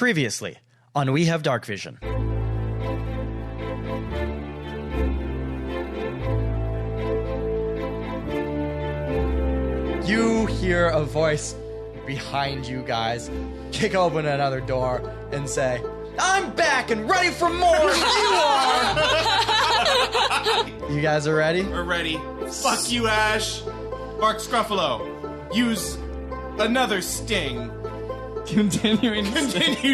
Previously on We Have Darkvision. You hear a voice behind you guys kick open another door and say, "I'm back and ready for more than you are!" You guys are ready? We're ready. Fuck you, Ash. Mark Scruffalo, use another sting. Continue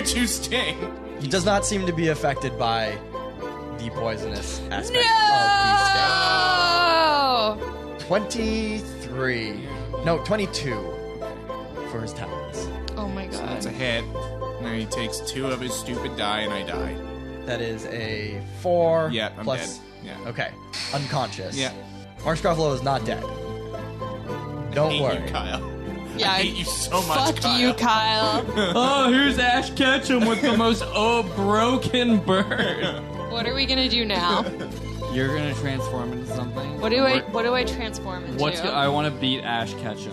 to sting. He does not seem to be affected by the poisonous aspect of the sting. 23. No, 22 for his talents. Oh my god. That's a hit. Now he takes 2 of his stupid die and I die. That is a 4. Yeah, I'm plus, dead. Yeah. Okay. Unconscious. Yeah. Mark Scruffalo is not dead. Don't I hate worry. you, Kyle. Yeah, I hate you so much, fuck Kyle. you, Kyle. Oh, here's Ash Ketchum with the most broken bird. What are we gonna do now? You're gonna transform into something. What do I transform into? I want to beat Ash Ketchum.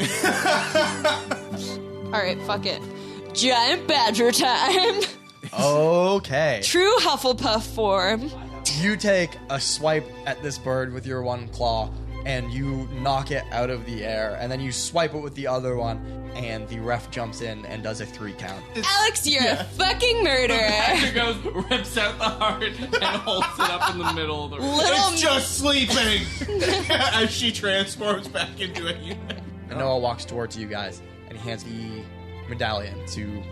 All right, fuck it. Giant badger time. Okay. True Hufflepuff form. You take a swipe at this bird with your one claw, and you knock it out of the air, and then you swipe it with the other one, and the ref jumps in and does a 3 count. Alex, you're a fucking murderer. Badger goes, rips out the heart, and holds it up in the middle of the room. It's just sleeping! As she transforms back into a human. And Noah walks towards you guys, and he hands the medallion to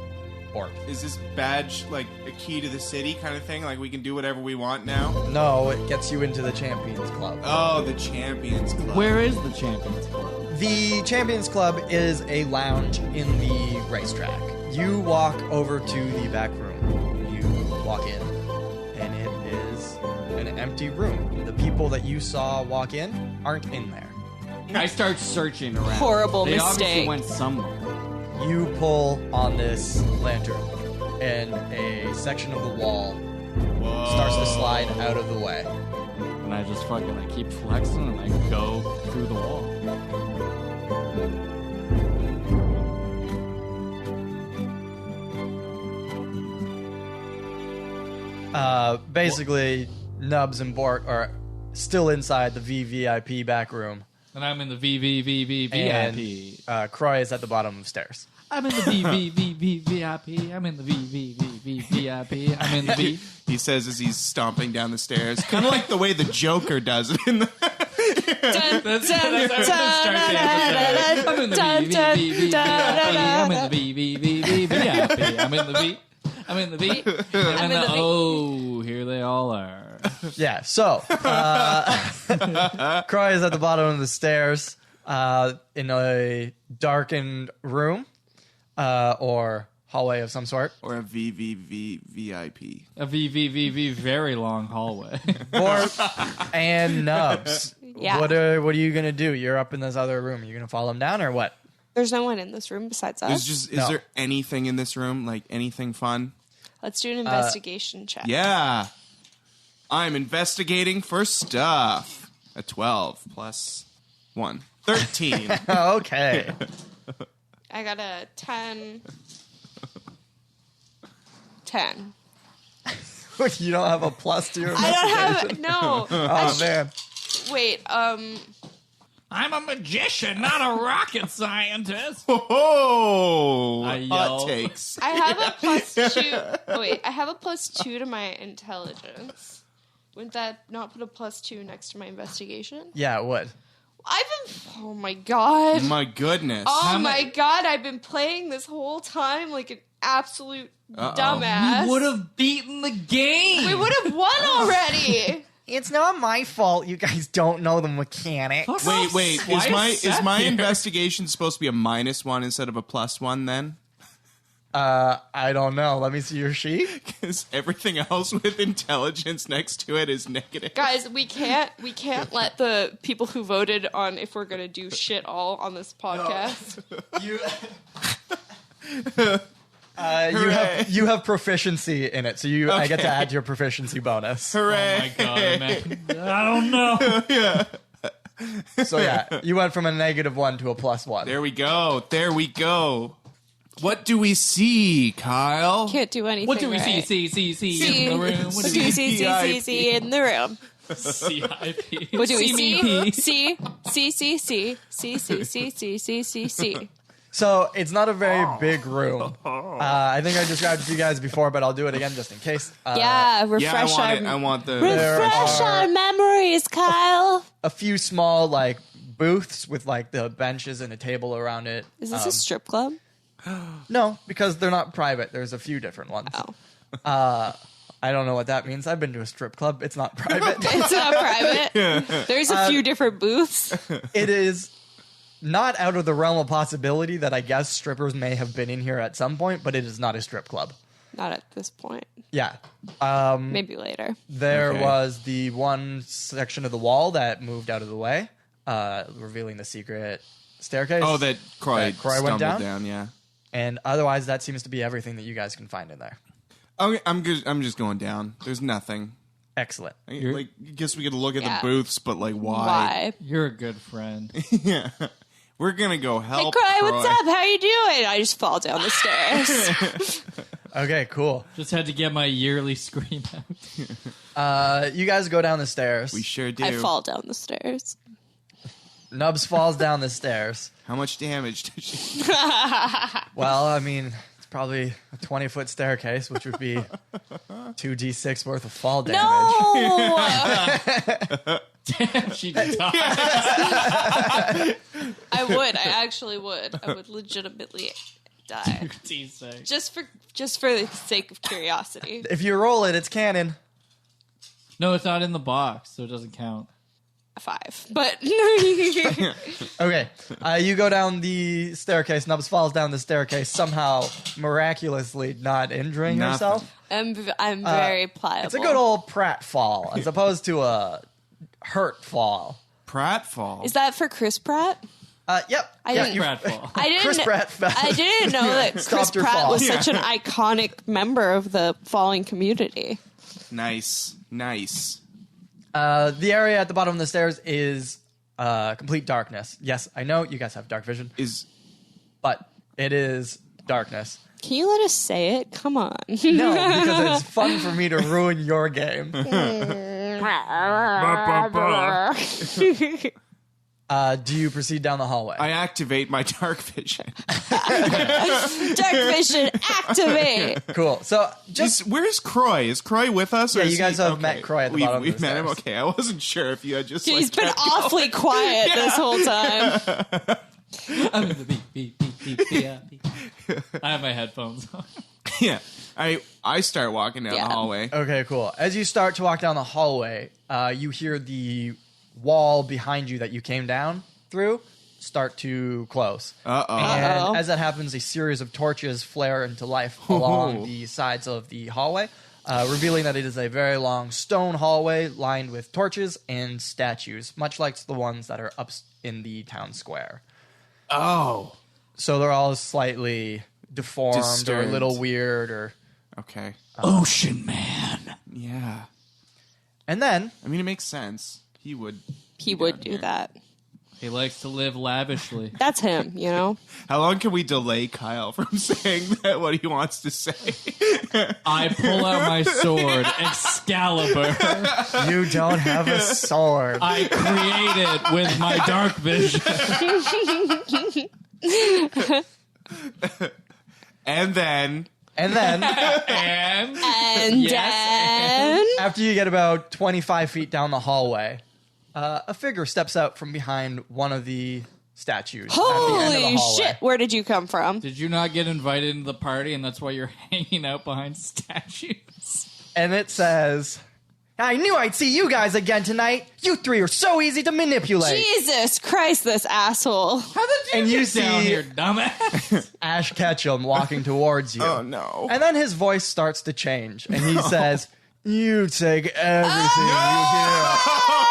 Orc. Is this badge like a key to the city kind of thing? Like we can do whatever we want now? No, it gets you into the Champions Club. Oh, the Champions Club. Where is the Champions Club? The Champions Club is a lounge in the racetrack. You walk over to the back room. You walk in, and it is an empty room. The people that you saw walk in aren't in there. I start searching around. Horrible they obviously mistake. went somewhere. You pull on this lantern, and a section of the wall starts to slide out of the way. And I just I keep flexing and I go through the wall. Basically, Nubs and Bort are still inside the VVIP back room. And I'm in the VVVVVIP. And Croy is at the bottom of the stairs. I'm in the VVVVVIP. I'm in the VVVVVIP. I'm in the V. He says as he's stomping down the stairs. Kind of like the way the Joker does it in the... I'm in the VVVVVIP. I'm in the VVVVVIP. I'm in the V. I'm in the V. I'm in the oh, here they all are. Yeah, so Croy is at the bottom of the stairs in a darkened room or hallway of some sort. Or a VVVVIP. A VVVV very long hallway. Bort and Nubs. Yeah. What are you going to do? You're up in this other room. You're going to follow him down or what? There's no one in this room besides us. Is No. there anything in this room? Like anything fun? Let's do an investigation check. Yeah. I'm investigating for stuff. A 12 plus 1. 13. Okay. I got a 10. 10. You don't have a plus to your I investigation? don't have... No. Oh, man. Wait, I'm a magician, not a rocket scientist. Oh, I yell. hot takes. I have a plus 2... Oh, wait, I have a plus 2 to my intelligence. Wouldn't that not put a plus 2 next to my investigation? Yeah, it would. Oh my god. My goodness. Oh my god, I've been playing this whole time like an absolute dumbass. We would have beaten the game. We would have won already. It's not my fault you guys don't know the mechanics. Wait. Why Is my here? investigation supposed to be a -1 instead of a +1 then? I don't know. Let me see your sheet. Because everything else with intelligence next to it is negative. Guys, we can't let the people who voted on if we're gonna do shit all on this podcast. You have proficiency in it, so I get to add your proficiency bonus. Hooray! Oh my god, man. I don't know. Yeah. So yeah, you went from a -1 to a +1. There we go. What do we see, Kyle? Can't do anything. What do we right. see in the room? What do we see in the room? CIP. What do we CMP. see? So it's not a very big room. I think I described it to you guys before, but I'll do it again just in case. Refresh I want the. our memories, Kyle. A few small like booths with like the benches and a table around it. Is this a strip club? No, because they're not private. There's a few different ones. Oh. I don't know what that means. I've been to a strip club. It's not private. It's not private. There's a few different booths. It is not out of the realm of possibility that I guess strippers may have been in here at some point, but it is not a strip club. Not at this point. Yeah. Maybe later. There was the one section of the wall that moved out of the way, revealing the secret staircase. Oh, that Croy went down? Yeah. And otherwise, that seems to be everything that you guys can find in there. Okay, I'm just going down. There's nothing. Excellent. I guess we could look at Yeah. the booths, but like, why? Why? You're a good friend. Yeah. We're gonna go Hey, help. Croy, Croy. what's up? How you doing? I just fall down the stairs. Okay, cool. Just had to get my yearly scream out. You guys go down the stairs. We sure do. I fall down the stairs. Nubs falls down the stairs. How much damage does she? Well, I mean, it's probably a 20-foot staircase, which would be 2d6 worth of fall damage. No! Damn, she died. I would. I actually would. I would legitimately die. D6. Just for the sake of curiosity. If you roll it, it's canon. No, it's not in the box, so it doesn't count. 5. But Okay, you go down the staircase. Nubs falls down the staircase, somehow miraculously not injuring herself. I'm very pliable. It's a good old Pratt fall, as opposed to a hurt fall. Pratfall. Is that for Chris Pratt? Yep. I Yeah, didn't- you- Pratfall. I didn't. Chris Pratt fell. I didn't know that Chris Stopped her Pratt fall. was such an iconic member of the falling community. Nice. The area at the bottom of the stairs is complete darkness. Yes, I know you guys have dark vision, but it is darkness. Can you let us say it? Come on. No, because it's fun for me to ruin your game. Do you proceed down the hallway? I activate my dark vision. Darkvision, activate. Cool. So just Where's Croy? Is Croy with us? Or Yeah, is you guys he, have met Croy at the bottom of We've the met him. stairs. Okay, I wasn't sure if you had just. He's like, been kept awfully quiet this whole time. I'm in the beep. I have my headphones on. Yeah, I start walking down Yeah. the hallway. okay, cool. As you start to walk down the hallway, you hear the wall behind you that you came down through start to close. Uh-oh. And as that happens, a series of torches flare into life along the sides of the hallway, revealing that it is a very long stone hallway lined with torches and statues, much like the ones that are up in the town square. Oh. So they're all slightly deformed or a Disturbed. little weird. Okay. Ocean Man. Yeah. And then, I mean, it makes sense. He would. He would do that. He likes to live lavishly. That's him, you know? How long can we delay Kyle from saying that? What he wants to say? I pull out my sword, Excalibur. you don't have a sword. I create it with my dark vision. And then. And then, And And Yes. then... after you get about 25 feet down the hallway, a figure steps out from behind one of the statues at the end of the Holy hallway. shit, where did you come from? did you not get invited into the party and that's why you're hanging out behind statues? And it says, I knew I'd see you guys again tonight. You three are so easy to manipulate. Jesus Christ, this asshole. How did you And you get down see- here, dumbass? Ash Ketchum walking towards you. Oh, no. And then his voice starts to change, and he says, you take everything you hear.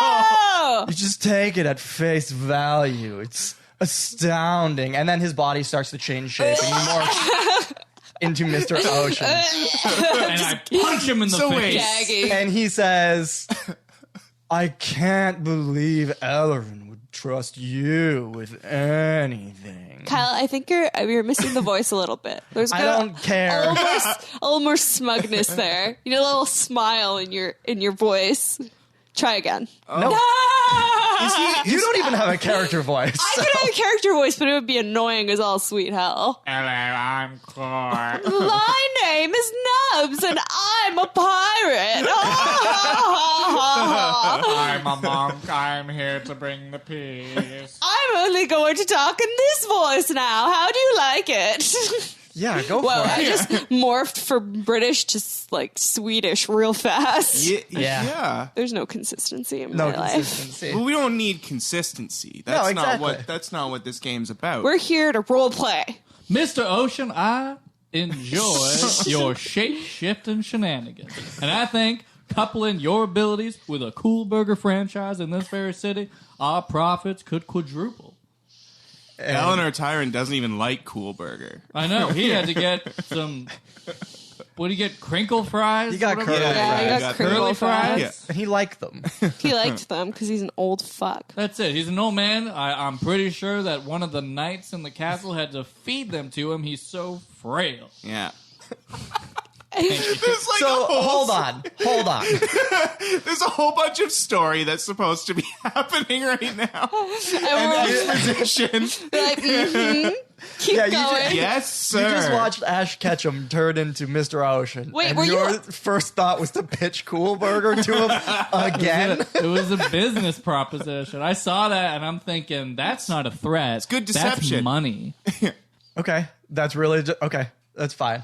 Oh! You just take it at face value. It's astounding. And then his body starts to change shape, and he morphs into Mr. Ocean. And I punch him in the So face. wait. Gagging. And he says, I can't believe Ellerin would trust you with anything. Kyle, I think you're missing the voice a little bit. There's I don't care. a little more smugness there. You know, a little smile in your voice. Try again. No. You don't even have a character voice. I could have a character voice, but it would be annoying as all sweet hell. Hello, I'm Clark. My name is Nubs, and I'm a pirate. I'm a monk. I'm here to bring the peace. I'm only going to talk in this voice now. How do you like it? Yeah, go for Whoa, it. I just morphed from British to like Swedish real fast. Yeah. There's no consistency in No my life. consistency. Well, we don't need consistency. No, That's exactly. That's not what this game's about. We're here to role play. Mr. Ocean, I enjoy your shape-shifting shenanigans. And I think coupling your abilities with a cool burger franchise in this very city, our profits could quadruple. Eleanor Tyrant doesn't even like Cool Burger. I know. He had to get some... What do you get? Crinkle fries? He got Whatever? curly Yeah, fries. I got got curly crinkle fries. fries. And he liked them. He liked them because he's an old fuck. That's it. He's an old man. I'm pretty sure that one of the knights in the castle had to feed them to him. He's so frail. Yeah. Thank you. There's like So a whole, hold on. there's a whole bunch of story that's supposed to be happening right now. And And we're exposition. like, keep Yeah, you going. just- Yes, sir. You just watched Ash Ketchum turn into Mr. Ocean. Wait, and were you- your first thought was to pitch Cool Burger to him again? It was a business proposition. I saw that and I'm thinking, that's not a threat. It's good deception. That's money. Okay, that's really okay. That's fine.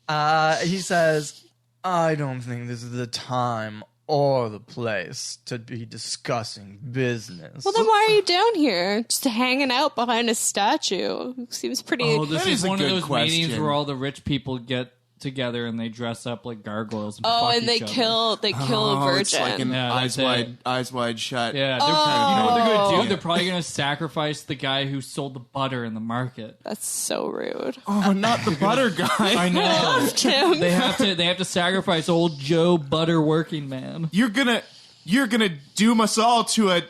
He says, "I don't think this is the time or the place to be discussing business." Well, then why are you down here? Just hanging out behind a statue? Seems pretty... Oh, this That is is a one of good those meetings question. where all the rich people get together and they dress up like gargoyles and Oh, fuck and they each other. kill a virgin. It's like an Yeah, eyes that's wide, it. eyes wide shut. Yeah, you know what they're going to do? They're probably going to sacrifice the guy who sold the butter in the market. That's so rude. Oh, not the butter guy. I know. Loved him. They have to sacrifice old Joe Butter working man. You're gonna doom us all to a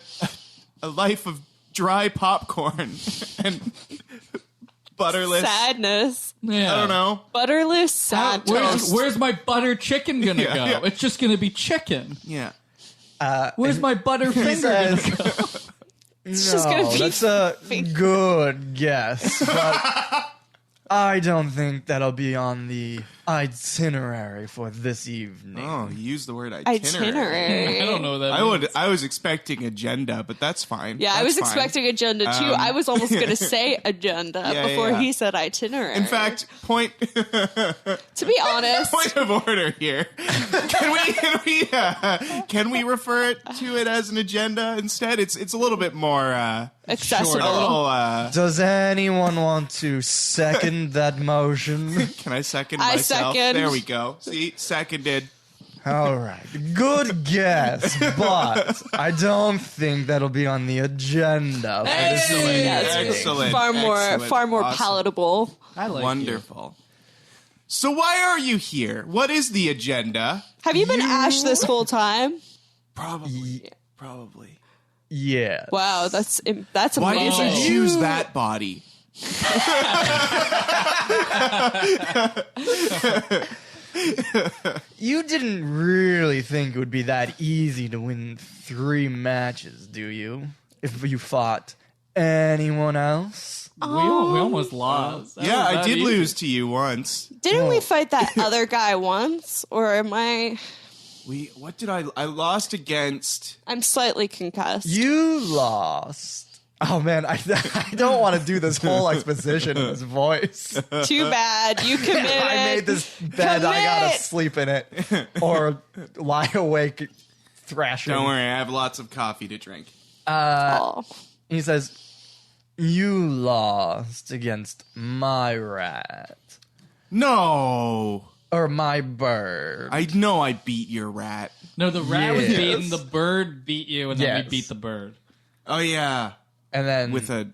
life of dry popcorn and butterless. Sadness. Yeah. I don't know. Butterless sadness. Where's my butter chicken gonna Yeah, go? yeah. It's just gonna be chicken. Yeah. Where's my butter He finger gonna says, go? It's just gonna be that's a good guess, but I don't think that'll be on the itinerary for this evening. Oh, you used the word itinerary. itinerary. I don't know what that means. I was expecting agenda, but that's fine. Yeah, I That's was fine. expecting agenda too. I was almost going to say agenda Yeah, before yeah. he said itinerary. In fact, point to be honest, point of order here. Can we refer to it as an agenda instead? It's a little bit more accessible. a little. Does anyone want to second that motion? Can I second I myself? second. There we go. See, seconded. All right, good guess, but I don't think that'll be on the agenda for this Excellent. evening. Excellent. Far more Awesome. palatable. I like Wonderful. So why are you here? What is the agenda? Have you been Ash this whole time? Probably. Yeah. Wow, that's Why amazing. did you choose that body? You didn't really think it would be that easy to win 3 matches, do you? If you fought anyone else? We almost lost. That Yeah, was I that did easy. lose to you once. Didn't we fight that other guy once? Or am I... I lost against. I'm slightly concussed. You lost. Oh man, I don't want to do this whole exposition in this voice. Too bad. You committed. I made this bed, I gotta Commit. sleep in it. Or lie awake thrashing. Don't worry, I have lots of coffee to drink. Oh. He says, you lost against my rat. No, Or my bird. I know I beat your rat. No, the rat was Yes. beaten. The bird beat you, and then Yes. we beat the bird. Oh yeah, and then with a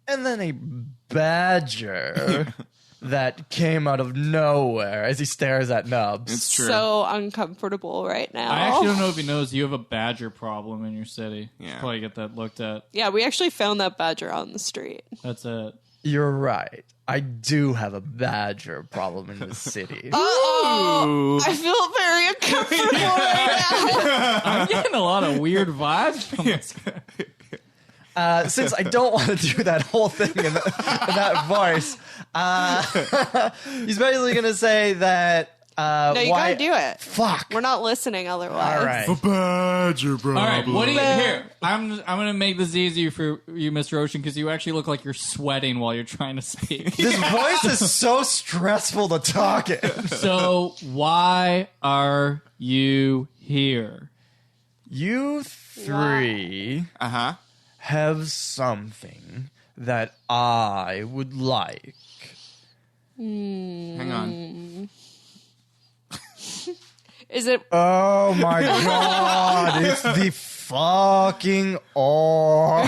a badger that came out of nowhere as he stares at Nubs. It's true. So uncomfortable right now. I actually don't know if he knows you have a badger problem in your city. Yeah. Should probably get that looked at. Yeah, we actually found that badger out in the street. That's it. You're right. I do have a badger problem in the city. Uh-oh. I feel very uncomfortable right now. I'm getting a lot of weird vibes from this guy. Since I don't want to do that whole thing in that voice, he's basically going to say that. No, you gotta do it. Fuck. We're not listening otherwise. All right. A badger problem. All right, what do you here? I'm gonna make this easier for you, Mr. Ocean, because you actually look like you're sweating while you're trying to speak. This voice is so stressful to talk in. So why are you here? You three Uh-huh. have something that I would like. Hang on. Is it? Oh my god, it's the fucking orb.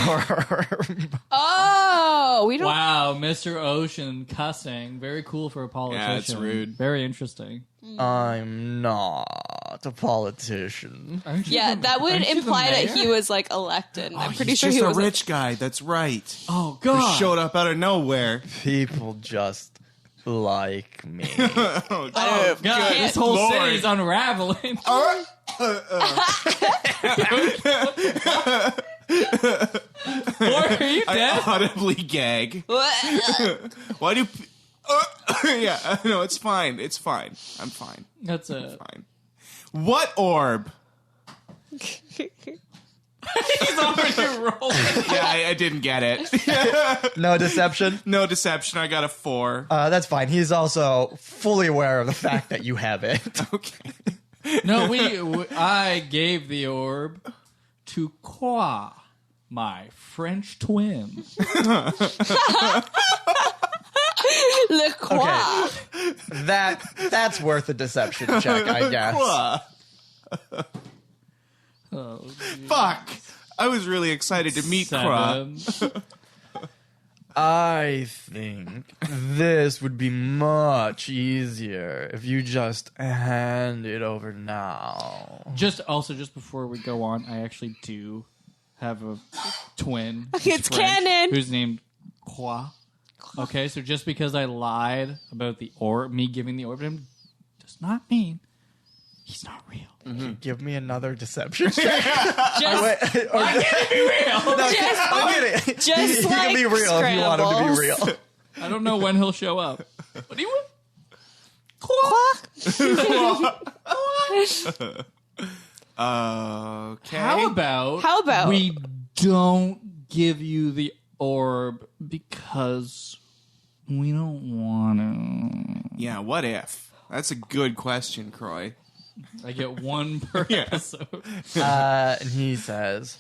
Oh, we don't. Wow, Mr. Ocean cussing. Very cool for a politician. Yeah, it's rude. Very interesting. I'm not a politician. Aren't you Yeah, the- that would aren't you the imply that he mayor? was like elected. I'm pretty He's sure just he a was. rich guy. That's right. Oh Who God! showed up out of nowhere. People just like me. Oh, God, this whole Lord. city's unraveling. Or are you I dead? audibly gag. Why do... yeah, no, it's fine. It's fine. I'm fine. That's a. Fine. What orb? He's already rolling. Yeah, I didn't get it. No deception? No deception. I got a 4. That's fine. He's also fully aware of the fact that you have it. Okay. No, I gave the orb to Qua, my French twin. Le Croix. That's worth a deception check, I guess. Oh, Fuck. I was really excited to meet Kra. 7. I think this would be much easier if you just hand it over now. Just before we go on, I actually do have a twin. who's It's French, canon. Who's named Croix. Okay, so just because I lied about the orb, me giving the orb to him, does not mean he's not real. Give me another deception check. Just, I can't be real. I'm kidding. just He like can be real if you want him to be real. I don't know when he'll show up. What do you want? Okay. How about we don't give you the orb because we don't want to. Yeah, what if? That's a good question, Croy. I get one per episode. And he says,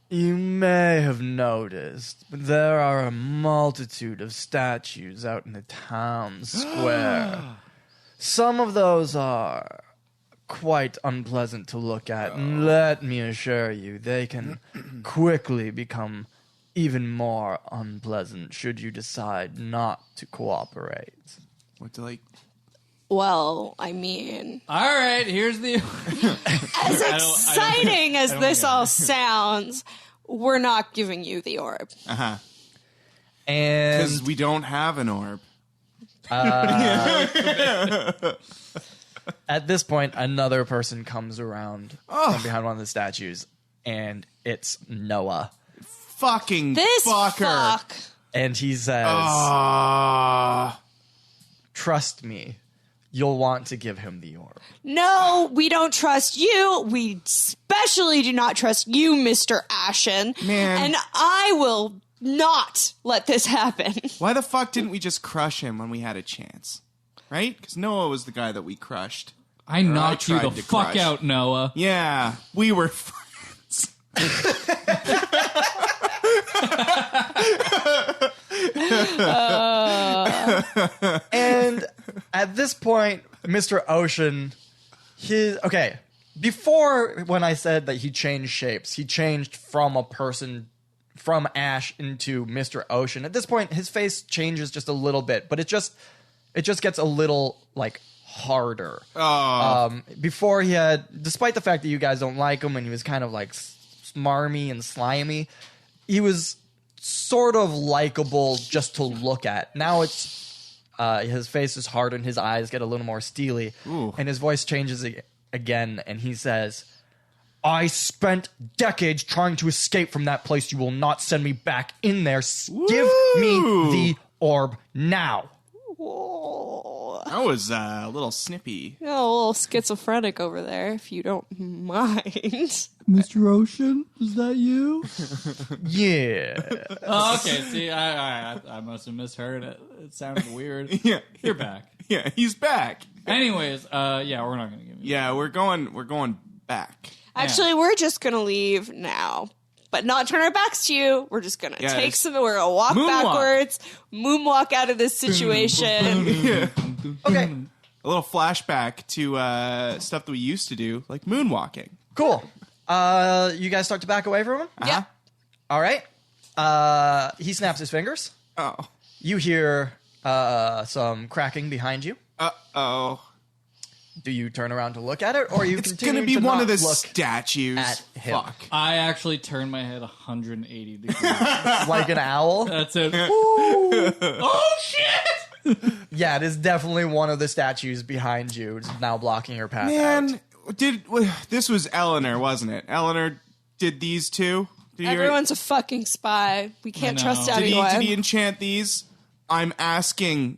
"You may have noticed, but there are a multitude of statues out in the town square. Some of those are quite unpleasant to look at, and let me assure you, they can quickly become even more unpleasant should you decide not to cooperate." What do Well, I mean, All right, here's the. as exciting as this all sounds, we're not giving you the orb. Uh-huh. And Because we don't have an orb. at this point, another person comes around from behind one of the statues, and it's Noah. Fucking This fucker. fuck. And he says, Ah. "Trust me, you'll want to give him the orb." No, we don't trust you. We especially do not trust you, Mr. Ashen. Man. And I will not let this happen. Why the fuck didn't we just crush him when we had a chance? Right? Because Noah was the guy that we crushed. I knocked you the tried to fuck crush. out, Noah. Yeah, we were friends. And at this point, Mr. Ocean, before when I said that he changed shapes, he changed from a person, from Ash into Mr. Ocean. At this point, his face changes just a little bit, but it's just It just gets a little like harder. Oh. Before he had, despite the fact that you guys don't like him and he was kind of like smarmy and slimy, he was sort of likable just to look at. Now it's his face is hardened, his eyes get a little more steely, and his voice changes again, and he says, I spent decades trying to escape from that place. You will not send me back in there. Give me the orb now. Whoa. That was a little snippy. You're a little schizophrenic over there, if you don't mind. Mr. Ocean, is that you? Yeah. Oh, okay. See, I must have misheard it. It sounded weird. Yeah. You're back. Yeah, he's back. Anyways, yeah, we're not gonna give you. Yeah, we're going back. Actually, we're just going to leave now. But not turn our backs to you. We're just going to take some... We're going to walk backwards, moonwalk out of this situation. Yeah. Okay. A little flashback to stuff that we used to do, like moonwalking. Cool. You guys start to back away from him? Yeah. All right. He snaps his fingers. Oh. You hear some cracking behind you. Uh-oh. Do you turn around to look at it, or you It's continue going to be to one not of the look statues. at him? Fuck. I actually turned my head 180 degrees. Like an owl? That's it. Oh shit! Yeah, it is definitely one of the statues behind you. It's now blocking your path out. Man, this was Eleanor, wasn't it? Eleanor did these two? Everyone's a fucking spy. We can't I trust know. anyone. Did he enchant these? I'm asking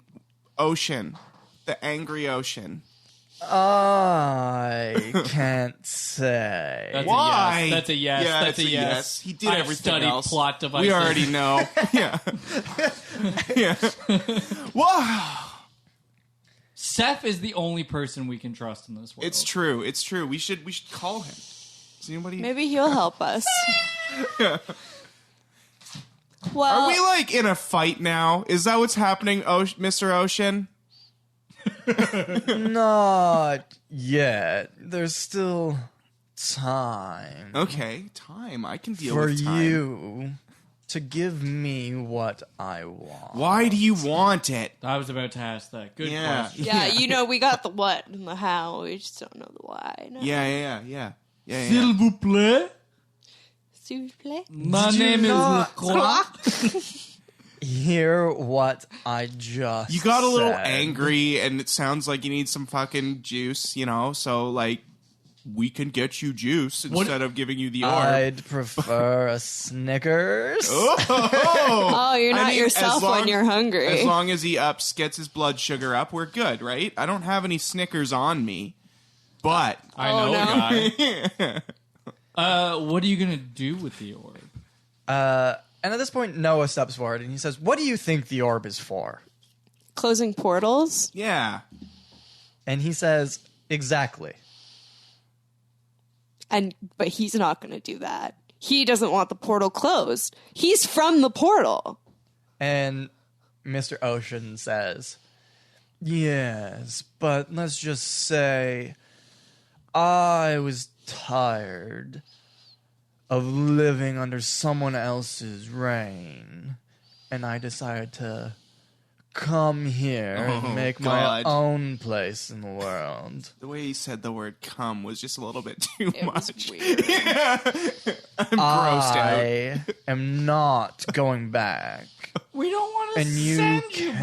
Ocean. The angry Ocean. I can't say. That's Why? A yes. That's a yes. Yeah, That's a yes. He did I've everything studied else. plot devices. We already know. Yeah. Yeah. Wow. Seth is the only person we can trust in this world. It's true. It's true. We should call him. Is anybody? Maybe he'll help us. Well, Are we like in a fight now? Is that what's happening, Mr. Ocean? Not yet. There's still time. Okay, time. I can deal For with time. you to give me what I want. Why do you want it? I was about to ask that. Good Yeah. question. yeah, you know, we got the what and the how. We just don't know the why. No. Yeah. S'il vous plaît. S'il vous plaît. My Did you name is not- LaCroix. Hear what I just You got a little said. angry, and it sounds like you need some fucking juice, you know? So, like, we can get you juice instead of giving you the orb. I'd prefer a Snickers. Oh, you're not I mean, yourself as long- when you're hungry. As long as he gets his blood sugar up, we're good, right? I don't have any Snickers on me, but I know no. a guy. What are you gonna do with the orb? And at this point, Noah steps forward and he says, "What do you think the orb is for?" Closing portals. yeah. And he says, "Exactly." But he's not going to do that. He doesn't want the portal closed. He's from the portal. And Mr. Ocean says, "Yes, but let's just say I was tired of living under someone else's reign, and I decided to come here and make my God. own place in the world." The way he said the word "come" was just a little bit too It much. was weird. I'm grossed out. I am not going back. We don't want to And you send you back.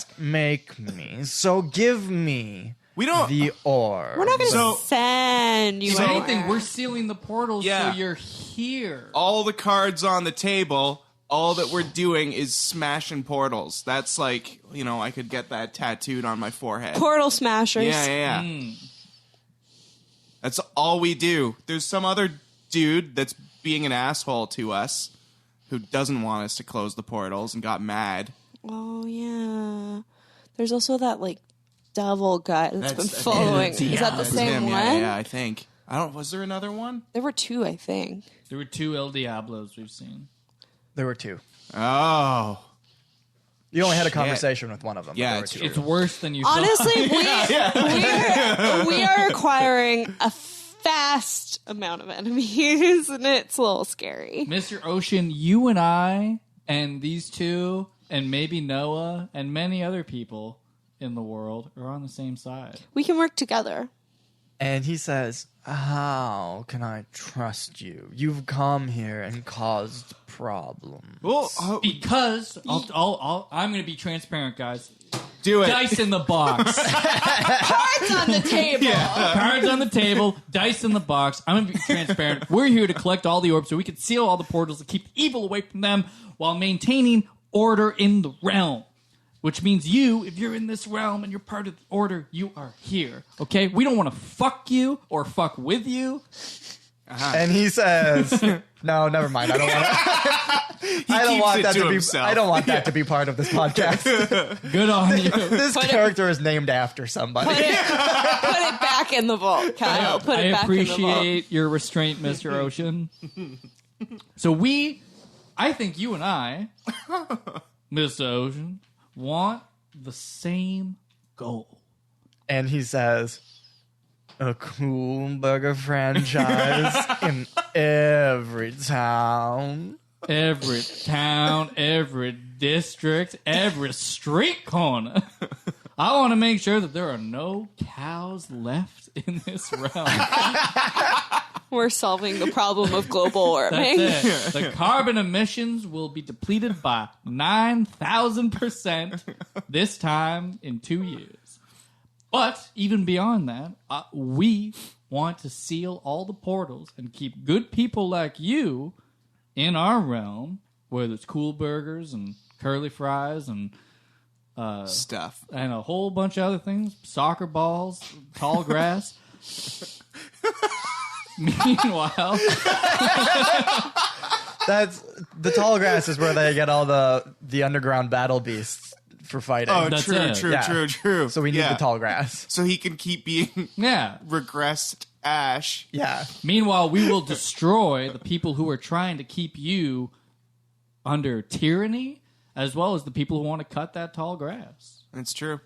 can't make me. So give me We don't. the orb. We're not going to So- send you If anywhere. anything, we're sealing the portals Yeah. so you're here. all the cards on the table. All that we're doing is smashing portals. That's like, you know, I could get that tattooed on my forehead. Portal smashers. Yeah. Mm. That's all we do. There's some other dude that's being an asshole to us who doesn't want us to close the portals and got mad. Oh, yeah. There's also that, like, devil guy that's been That's- following. yeah, Is that the that's same him. one? Yeah, I think. I don't. Was there another one? There were two, I think. There were 2 El Diablos we've seen. There were 2. Oh, You only had a Shit. conversation with one of them. but Yeah, there were it's 2. It's worse than you thought. Honestly, we are acquiring a vast amount of enemies, and it's a little scary. Mr. Ocean, you and I, and these 2, and maybe Noah, and many other people, in the world are on the same side. We can work together. And he says, how can I trust you? You've come here and caused problems. Well, Because I'm going to be transparent, guys. do it. Dice in the box. Cards on the table. Cards on the table, dice in the box. I'm going to be transparent. We're here to collect all the orbs so we can seal all the portals and keep evil away from them while maintaining order in the realm. Which means you, if you're in this realm and you're part of the order, you are here. Okay? We don't want to fuck you or fuck with you. And he says, no, never mind. I don't want to. I don't want that to be. himself. I don't want that to be part of this podcast. Good on you. This character is named after somebody. Put it back in the vault, Kyle. Put it back in the vault. I appreciate your restraint, Mr. Ocean. So I think you and I, Mr. Ocean, want the same goal. And he says, a cool burger franchise in every town. Every town, every district, every street corner. I want to make sure that there are no cows left in this realm. We're solving the problem of global warming. That's it. The carbon emissions will be depleted by 9,000% this time in 2 years. But even beyond that, we want to seal all the portals and keep good people like you in our realm, where there's cool burgers and curly fries and Stuff. and a whole bunch of other things, soccer balls, tall grass. Meanwhile, That's the tall grass is where they get all the underground battle beasts for fighting. Oh, That's true, it. true, Yeah. true, true. So we need the tall grass. So he can keep being yeah. regressed Ash. Yeah. Meanwhile, we will destroy the people who are trying to keep you under tyranny, as well as the people who want to cut that tall grass. That's true.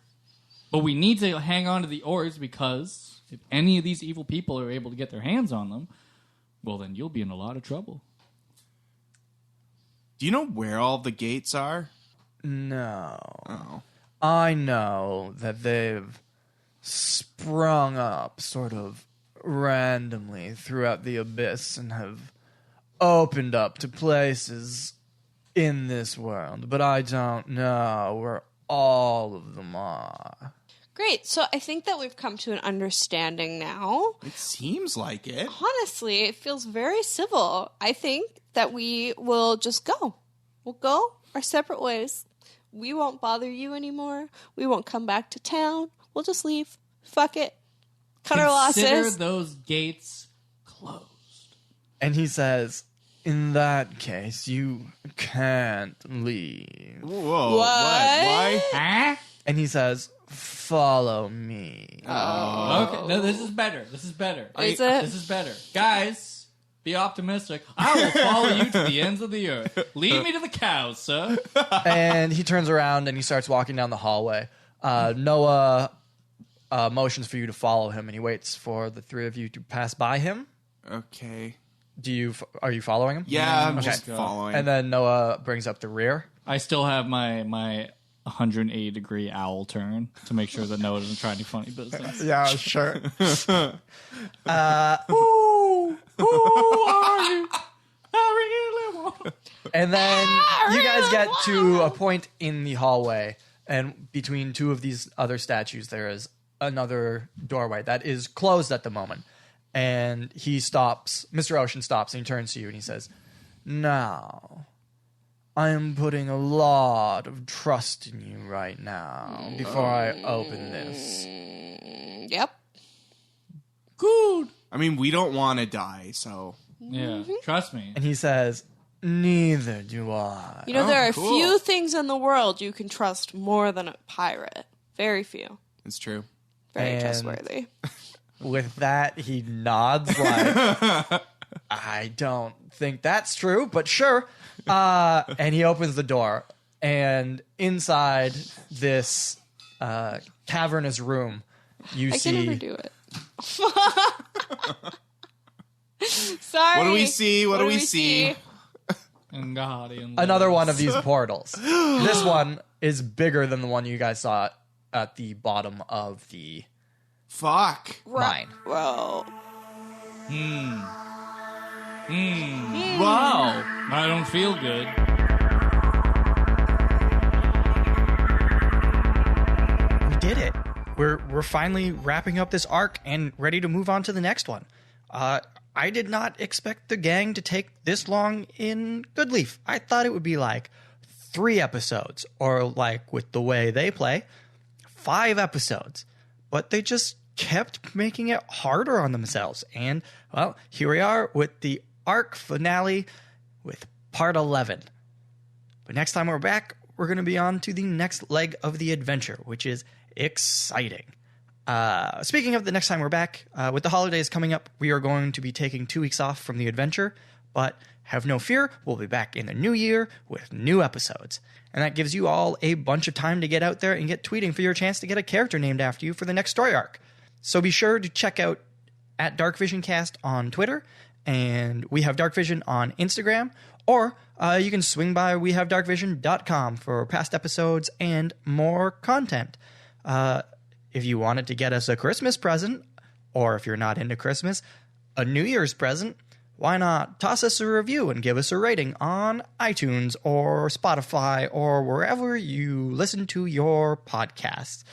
But we need to hang on to the orbs, because if any of these evil people are able to get their hands on them, well, then you'll be in a lot of trouble. Do you know where all the gates are? No. Oh. I know that they've sprung up sort of randomly throughout the abyss and have opened up to places in this world, but I don't know where all of them are. Great. So I think that we've come to an understanding now. It seems like it. Honestly, it feels very civil. I think that we will just go. We'll go our separate ways. We won't bother you anymore. We won't come back to town. We'll just leave. Fuck it. Cut our Consider losses. those gates closed. And he says, in that case, you can't leave. Whoa. What? Why? Huh? And he says, follow me. Okay, no, this is better. This is better. Is it? This is better. Guys, be optimistic. I will follow you to the ends of the earth. Lead me to the cows, sir. And he turns around and he starts walking down the hallway. Noah motions for you to follow him, and he waits for the three of you to pass by him. Okay. Are you following him? Yeah, I'm Okay. just following. And then Noah brings up the rear. I still have my 180-degree owl turn to make sure that Noah doesn't try any funny business. Yeah, sure. Who are you? I really want. And then you guys get to a point in the hallway, and between two of these other statues, there is another doorway that is closed at the moment. And he stops. Mr. Ocean stops, and he turns to you, and he says, now, I am putting a lot of trust in you right now before I open this. Yep. Good. I mean, we don't want to die, so. Yeah, trust me. And he says, neither do I. You know, there are cool. few things in the world you can trust more than a pirate. Very few. It's true. Very And- trustworthy. With that, he nods like, I don't think that's true, but sure. And he opens the door, and inside this cavernous room, you I see can never do it. Sorry. What do we see? What do we see? And God, another one of these portals. This one is bigger than the one you guys saw at the bottom of the Fuck. mine. Well, Wow. I don't feel good. We did it. We're finally wrapping up this arc and ready to move on to the next one. I did not expect the gang to take this long in Goodleaf. I thought it would be like 3 episodes, or like with the way they play, 5 episodes. But they just kept making it harder on themselves. And, well, here we are with the arc finale with part 11. But next time we're back, we're going to be on to the next leg of the adventure, which is exciting. Speaking of the next time we're back, with the holidays coming up, we are going to be taking 2 weeks off from the adventure, but have no fear, we'll be back in the new year with new episodes. And that gives you all a bunch of time to get out there and get tweeting for your chance to get a character named after you for the next story arc. So be sure to check out at DarkvisionCast on Twitter, and We Have Darkvision on Instagram, or you can swing by wehavedarkvision.com for past episodes and more content. If you wanted to get us a Christmas present, or if you're not into Christmas, a New Year's present, why not toss us a review and give us a rating on iTunes or Spotify or wherever you listen to your podcasts.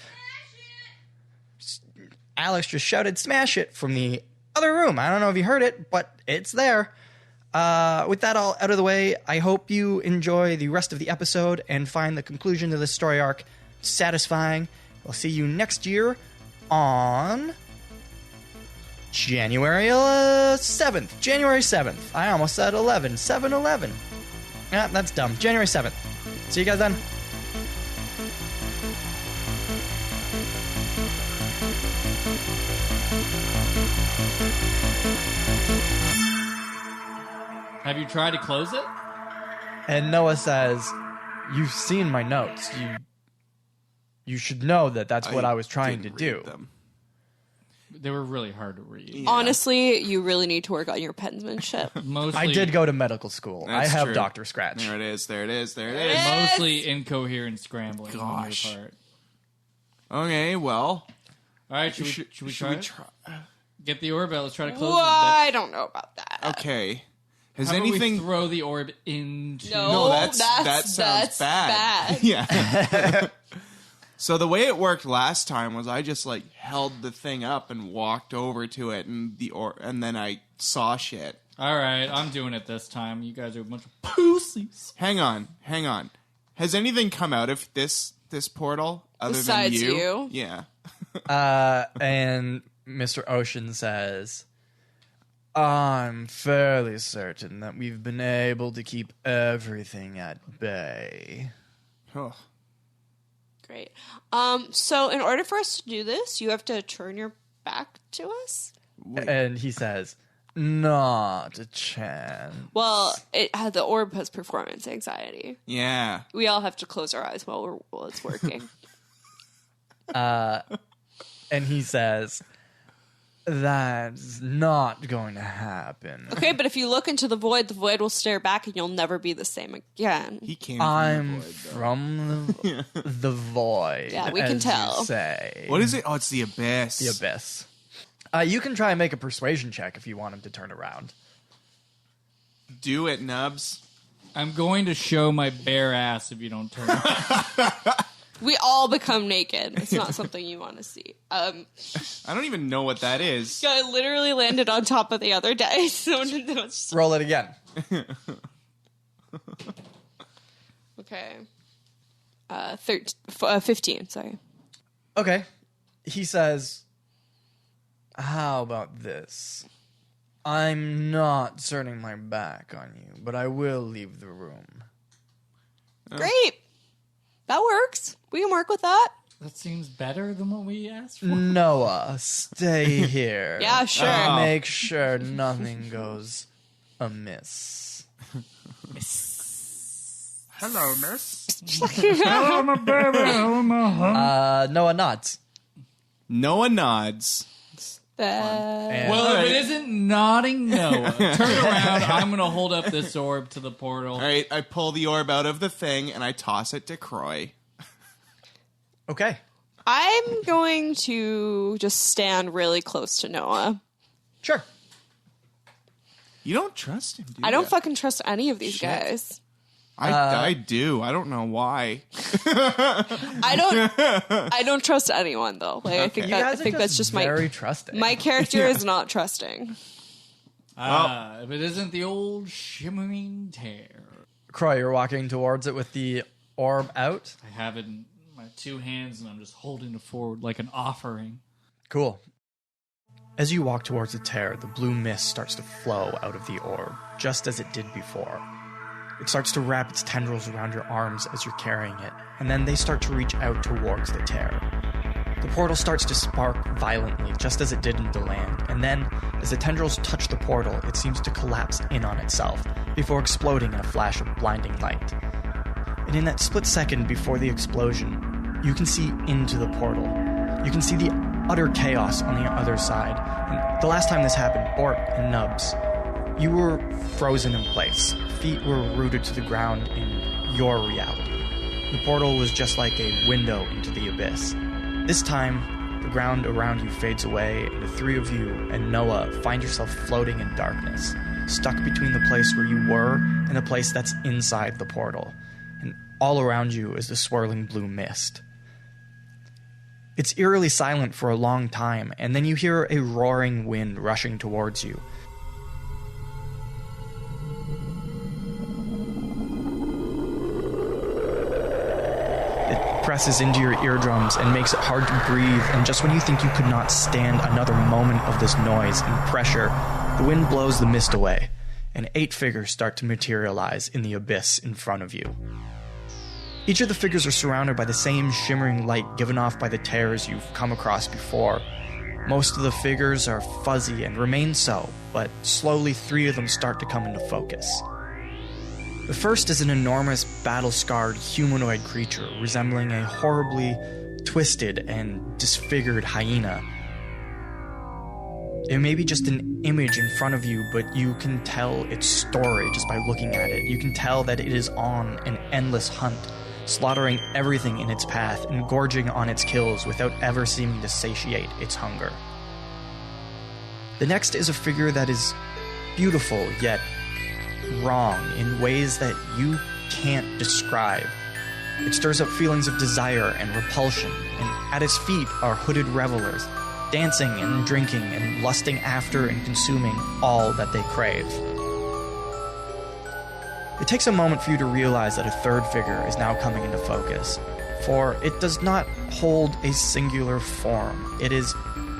Alex just shouted "smash it" from the other room. I don't know if you heard it, but it's there. With that all out of the way, I hope you enjoy the rest of the episode and find the conclusion to this story arc satisfying. We'll see you next year on January 7th. January 7th. I almost said 11. 7-11. Yeah, that's dumb. January 7th. See you guys then. Have you tried to close it? And Noah says, "You've seen my notes. You should know that that's what I was trying to didn't do." read them. They were really hard to read. Yeah. honestly, you really need to work on your penmanship. Mostly, I did go to medical school. That's I have true. Dr. Scratch. There it is. There it is. There it is. Mostly incoherent scrambling on Gosh. your part. Okay, well. All right, should we try it? Get the orb out. Let's try to close Well, this I bitch. don't know about that. Okay. Has How about we anything... throw the orb into... No. that that's sounds bad. bad. Yeah. So the way it worked last time was I just like held the thing up and walked over to it, and and then I saw shit. All right, I'm doing it this time. You guys are a bunch of pussies. Hang on. Has anything come out of this portal other Besides than you? you? Yeah. And Mr. Ocean says, "I'm fairly certain that we've been able to keep everything at bay." Oh. Great. So in order for us to do this, you have to turn your back to us? And he says, "Not a chance." Well, the orb has performance anxiety. Yeah. We all have to close our eyes while it's working. And he says, "That's not going to happen. Okay, but if you look into the void will stare back and you'll never be the same again. He came I'm from the void, though. from the void." Yeah, we can as tell. you say. What is it? Oh, it's the abyss. The abyss. You can try and make a persuasion check if you want him to turn around. Do it, Nubs. I'm going to show my bare ass if you don't turn around. We all become naked. It's not something you want to see. I don't even know what that is. I literally landed on top of the other dice. So it's- Roll it again. okay. 15, sorry. Okay. He says, "How about this? I'm not turning my back on you, but I will leave the room." Great. That works. We can work with that. That seems better than what we asked for. "Noah, stay here. Yeah, sure. And make sure nothing goes amiss." Hello, miss. Noah nods. Noah nods. And Well, if it isn't nodding Noah, turn around. I'm going to hold up this orb to the portal. All right, I pull the orb out of the thing and I toss it to Croy. okay. I'm going to just stand really close to Noah. Sure. You don't trust him, do you? I don't fucking trust any of these Shit. guys. I do. I don't know why. I don't trust anyone though. Like I think You guys I think are that's just very trusting. my character is not trusting. If it isn't the old shimmering tear. Croy, you're walking towards it with the orb out. I have it in my two hands and I'm just holding it forward like an offering. Cool. As you walk towards the tear, the blue mist starts to flow out of the orb, just as it did before. It starts to wrap its tendrils around your arms as you're carrying it, and then they start to reach out towards the tear. The portal starts to spark violently, just as it did in the land, and then, as the tendrils touch the portal, it seems to collapse in on itself, before exploding in a flash of blinding light. And in that split second before the explosion, you can see into the portal. You can see the utter chaos on the other side. And the last time this happened, Bort and Nubs, you were frozen in place. Feet were rooted to the ground in your reality. The portal was just like a window into the abyss. This time, the ground around you fades away, and the three of you and Noah find yourself floating in darkness, stuck between the place where you were and the place that's inside the portal. And all around you is the swirling blue mist. It's eerily silent for a long time, and then you hear a roaring wind rushing towards you. It presses into your eardrums and makes it hard to breathe, and just when you think you could not stand another moment of this noise and pressure, the wind blows the mist away, and 8 figures start to materialize in the abyss in front of you. Each of the figures are surrounded by the same shimmering light given off by the tears you've come across before. Most of the figures are fuzzy and remain so, but slowly 3 of them start to come into focus. The first is an enormous, battle-scarred humanoid creature resembling a horribly twisted and disfigured hyena. It may be just an image in front of you, but you can tell its story just by looking at it. You can tell that it is on an endless hunt, slaughtering everything in its path and gorging on its kills without ever seeming to satiate its hunger. The next is a figure that is beautiful, yet wrong in ways that you can't describe. It stirs up feelings of desire and repulsion, and at its feet are hooded revelers, dancing and drinking and lusting after and consuming all that they crave. It takes a moment for you to realize that a third figure is now coming into focus, for it does not hold a singular form. It is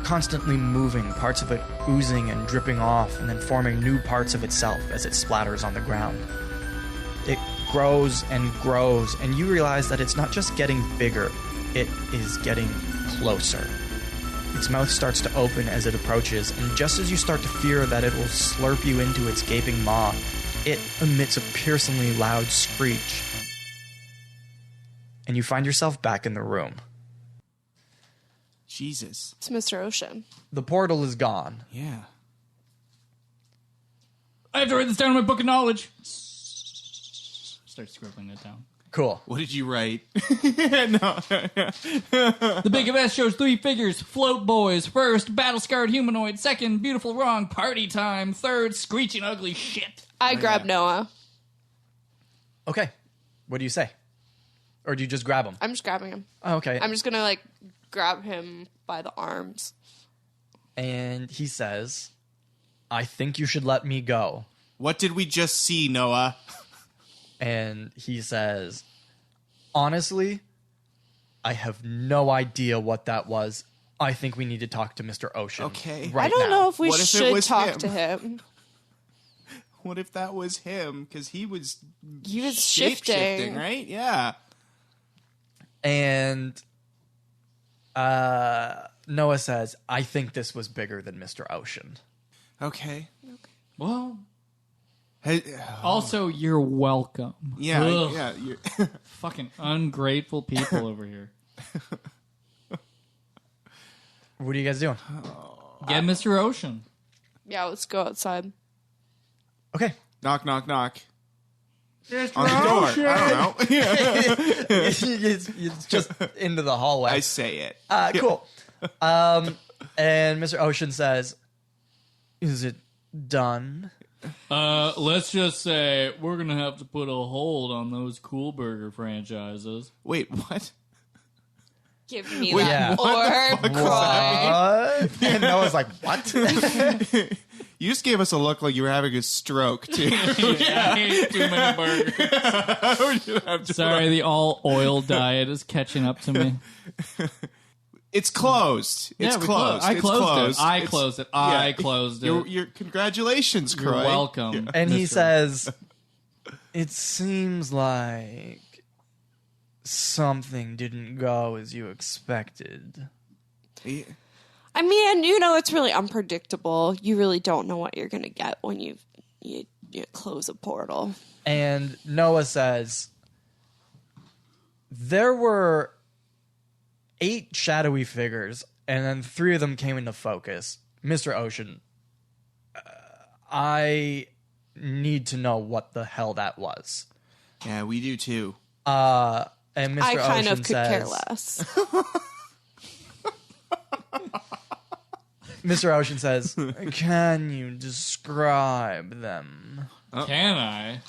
constantly moving, parts of it oozing and dripping off, and then forming new parts of itself as it splatters on the ground. It grows, and you realize that it's not just getting bigger, it is getting closer. Its mouth starts to open as it approaches, and just as you start to fear that it will slurp you into its gaping maw, it emits a piercingly loud screech. And you find yourself back in the room. Jesus. It's Mr. Ocean. The portal is gone. Yeah. I have to write this down in my book of knowledge. Start scribbling it down. Cool. What did you write? No. The Big Event shows 3 figures. Float boys. First, battle-scarred humanoid. Second, beautiful wrong. Party time. Third, screeching ugly shit. I grab Noah. Okay. What do you say? Or do you just grab him? I'm just grabbing him. Oh, okay. I'm just gonna grab him by the arms. And he says, I think you should let me go. What did we just see, Noah? And he says, honestly, I have no idea what that was. I think we need to talk to Mr. Ocean. Okay. Right I don't now. know if we What if it should was talk him? to him. What if that was him? Because he was Shifting, right? Yeah. And Noah says, I think this was bigger than Mr. Ocean. Okay. Well, Hey, also, you're welcome. yeah, Ugh. yeah. Fucking ungrateful people over here. What are you guys doing? Get Mr. Ocean. Yeah, let's go outside. Okay. Knock, knock, knock. On the door. I don't know. it's just into the hallway. I say it. Cool. And Mr. Ocean says, "Is it done?" Let's just say we're gonna have to put a hold on those Cool Burger franchises. Wait, what? Give me Wait, that what or cry. What? And Noah's like, "What?" You just gave us a look like you were having a stroke, too. I ate too many burgers. Sorry, the all oil diet is catching up to me. It's closed. It's closed. I It's closed it. I closed it. I Yeah. closed it. Your congratulations, You're Croy. welcome. And he Mr. says, "It seems like something didn't go as you expected." Yeah. I mean, you know, it's really unpredictable. You really don't know what you're going to get when you close a portal. And Noah says, "There were 8 shadowy figures, and then 3 of them came into focus. Mr. Ocean, I need to know what the hell that was." Yeah, we do, too. And Mr. I kind Ocean of could care says, less. Mr. Ocean says, "Can you describe them?" Can I?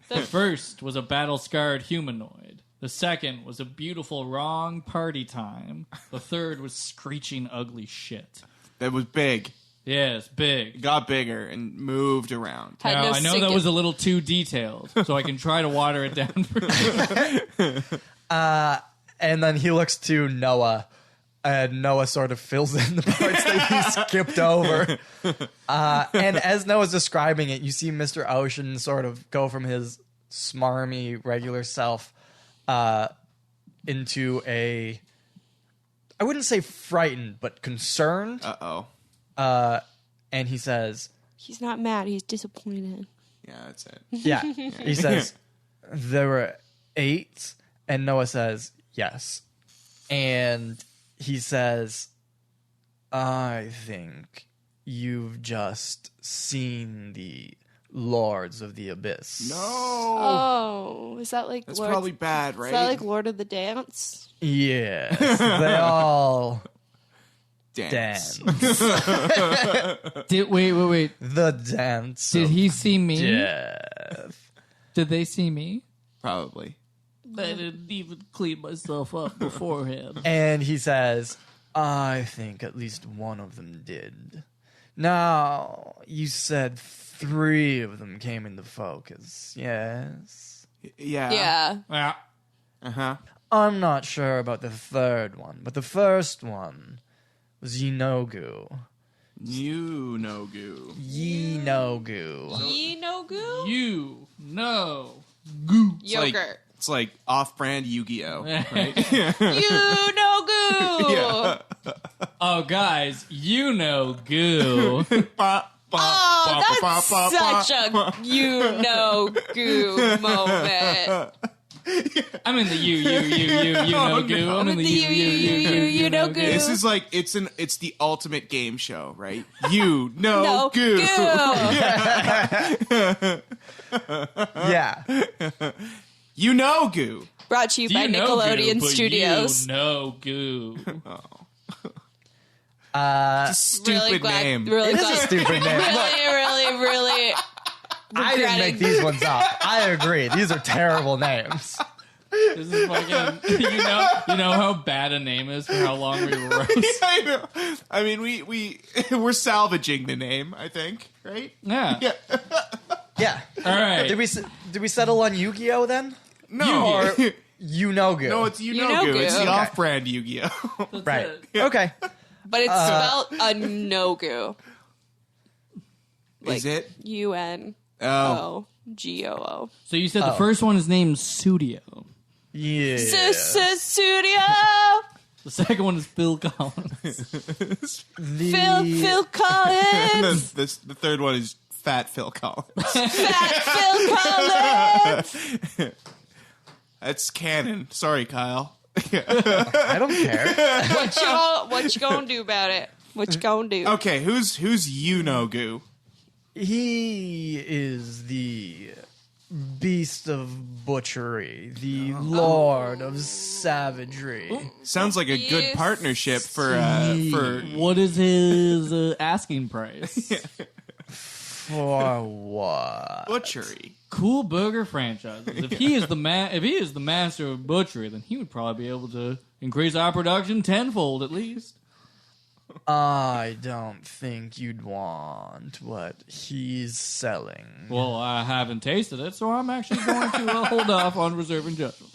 The first was a battle-scarred humanoid. The second was a beautiful wrong party time. The third was screeching ugly shit. That was big. Yes, big. It got bigger and moved around. Had Now, no I know that was a little too detailed, so I can try to water it down for you. And then he looks to Noah, and Noah sort of fills in the parts that he skipped over. And as Noah's describing it, you see Mr. Ocean sort of go from his smarmy, regular self into a, I wouldn't say frightened, but concerned. Uh-oh. And he says, He's not mad. He's disappointed. Yeah, that's it. yeah. He says, "There were 8." And Noah says, "Yes." And he says, "I think you've just seen the Lords of the Abyss." No. Oh, is that like That's Lord, probably bad, right? Is that like Lord of the Dance? Yes. They all Dance. dance. Wait. The dance. Did of he see me? death. Did they see me? Probably. I didn't even clean myself up beforehand. And he says, "I think at least one of them did. Now, you said 3 of them came into focus, yes? Yeah. Yeah. Yeah. Uh-huh. I'm not sure about the 3rd one, but the first one was Yinogu. You know goo. Yinogu. Ye no goo? You know. Yogurt. It's like off-brand Yu-Gi-Oh. Right? You no goo! Oh, guys, you know goo. Oh, that's such a you know goo moment. I'm in the you know goo. I'm in the you know goo. goo. This is like it's the ultimate game show, right? You know No goo. Yeah. You know goo. Brought to you by You know Nickelodeon goo, but Studios. You know goo. Stupid name. Really It is a glad. stupid name. Look, Really. I didn't make these ones up. I agree. These are terrible names. This is fucking. You know how bad a name is for how long we roast. I know. I mean, we're salvaging the name. I think, right? Yeah. Yeah. Yeah. All right. Did we settle on Yu-Gi-Oh then? No. Or Yunogu? No, it's you know You-know-goo. goo. It's the Okay. off-brand Yu-Gi-Oh. right. it. Okay. But it's spelled a no goo. Is it? UNOGOO. So you said the first one is named Studio. Yeah. Studio. The second one is Phil Collins. Phil Collins. The third one is Fat Phil Collins. Fat Phil Collins. That's canon. Sorry, Kyle. I don't care. What you gonna do about it? What you gonna do? Okay, who's Goo? He is the beast of butchery, the lord of savagery. Sounds like a good Yes. partnership for What is his asking price? For what? butchery. Cool burger franchises. If he is the master of butchery, then he would probably be able to increase our production tenfold at least. I don't think you'd want what he's selling. Well, I haven't tasted it, so I'm actually going to hold off on reserving judgment.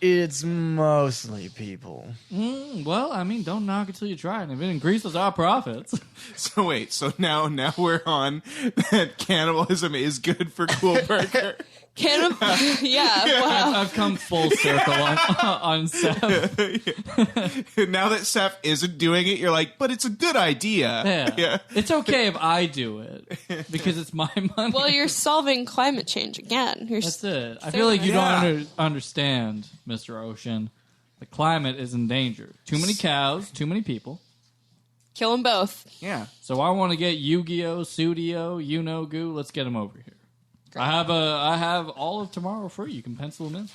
It's mostly people. Well, I mean, don't knock it till you try it. If it increases our profits. So wait, so now we're on that cannibalism is good for Cool Burger. Yeah, wow. I've come full circle on Seth. Now that Seth isn't doing it, you're like, but it's a good idea. Yeah. It's okay if I do it because it's my money. Well, you're solving climate change again. That's it. I feel like you Yeah. don't understand, Mr. Ocean. The climate is in danger. Too many cows, too many people. Kill them both. Yeah. So I want to get Yu-Gi-Oh, Sudio, Goo. Let's get them over here. I have all of tomorrow free. You can pencil them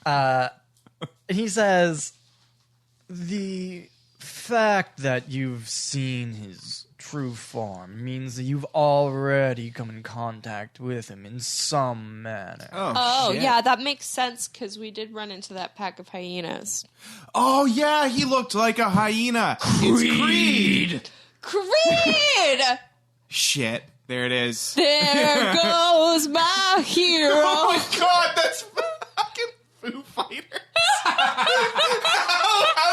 in. He says, the fact that you've seen his true form means that you've already come in contact with him in some manner. Oh, shit. yeah, that makes sense because we did run into that pack of hyenas. Oh yeah, he looked like a hyena. It's Creed. Creed! Shit. There it is. There goes my hero. Oh my god, that's fucking Foo Fighters. How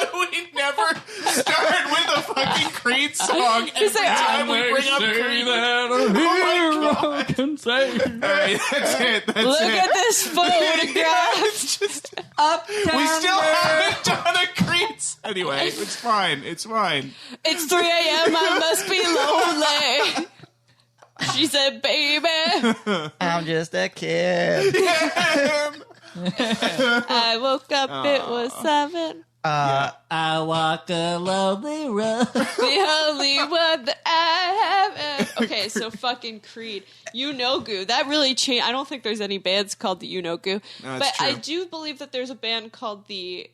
do we never start with a fucking Creed song every time we bring up Creed? Oh my God. Can say. All right, that's it. That's Look it. at this photograph. It's just we still haven't done a Creed. Anyway, it's fine. It's fine. It's 3 a.m. I must be lonely. She said, baby. I'm just a kid. I woke up, it was 7. I walk a lonely road. The only one that I have. Okay, so fucking Creed. Goo. That really changed. I don't think there's any bands called the Goo. No, But it's I true. do believe that there's a band called the...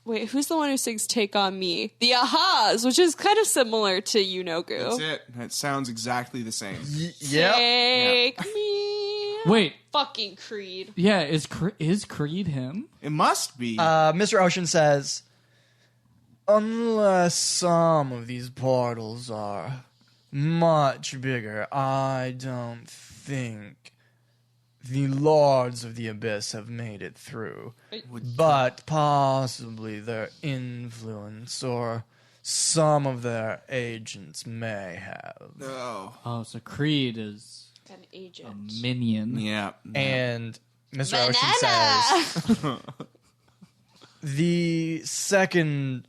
Wait, who's the one who sings Take On Me? The Ahas, which is kind of similar to Goo. That's it. That sounds exactly the same. Yep. Take me. Wait, Fucking Creed. yeah, is Creed him? It must be. Mr. Ocean says, unless some of these portals are much bigger, I don't think the Lords of the Abyss have made it through. But possibly their influence or some of their agents may have. Oh. Oh, so Creed is An a agent. minion. Yeah. And Mr. Ocean says, the second